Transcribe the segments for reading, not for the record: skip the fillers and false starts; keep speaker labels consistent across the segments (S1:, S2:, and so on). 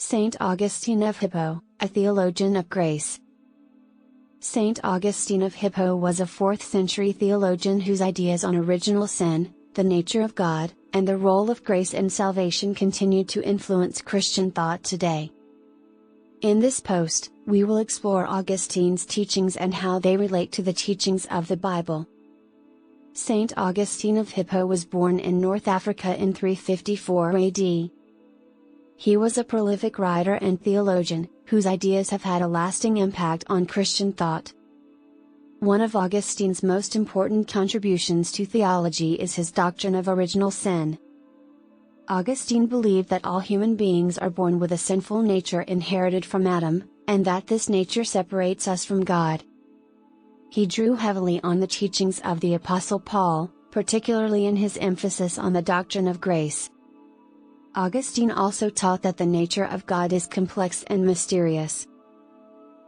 S1: Saint Augustine of Hippo, a theologian of grace. Saint Augustine of Hippo was a 4th century theologian whose ideas on original sin, the nature of God, and the role of grace in salvation continue to influence Christian thought today. In this post, we will explore Augustine's teachings and how they relate to the teachings of the Bible. Saint Augustine of Hippo was born in North Africa in 354 AD. He was a prolific writer and theologian, whose ideas have had a lasting impact on Christian thought. One of Augustine's most important contributions to theology is his doctrine of original sin. Augustine believed that all human beings are born with a sinful nature inherited from Adam, and that this nature separates us from God. He drew heavily on the teachings of the Apostle Paul, particularly in his emphasis on the doctrine of grace. Augustine also taught that the nature of God is complex and mysterious.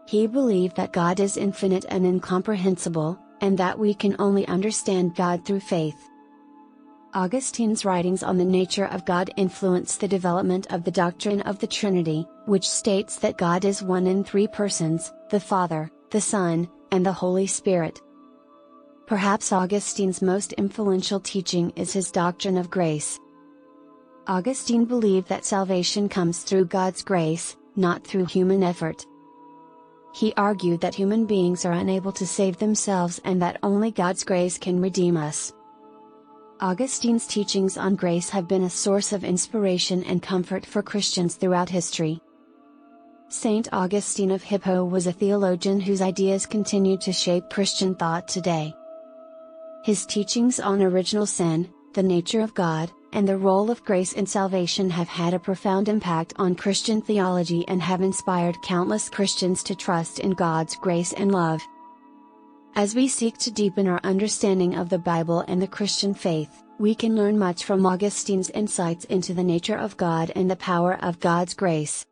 S1: He believed that God is infinite and incomprehensible, and that we can only understand God through faith. Augustine's writings on the nature of God influenced the development of the doctrine of the Trinity, which states that God is one in 3 persons, the Father, the Son, and the Holy Spirit. Perhaps Augustine's most influential teaching is his doctrine of grace. Augustine believed that salvation comes through God's grace, not through human effort. He argued that human beings are unable to save themselves and that only God's grace can redeem us. Augustine's teachings on grace have been a source of inspiration and comfort for Christians throughout history. Saint Augustine of Hippo was a theologian whose ideas continue to shape Christian thought today. His teachings on original sin, the nature of God, and the role of grace in salvation have had a profound impact on Christian theology and have inspired countless Christians to trust in God's grace and love. As we seek to deepen our understanding of the Bible and the Christian faith, we can learn much from Augustine's insights into the nature of God and the power of God's grace.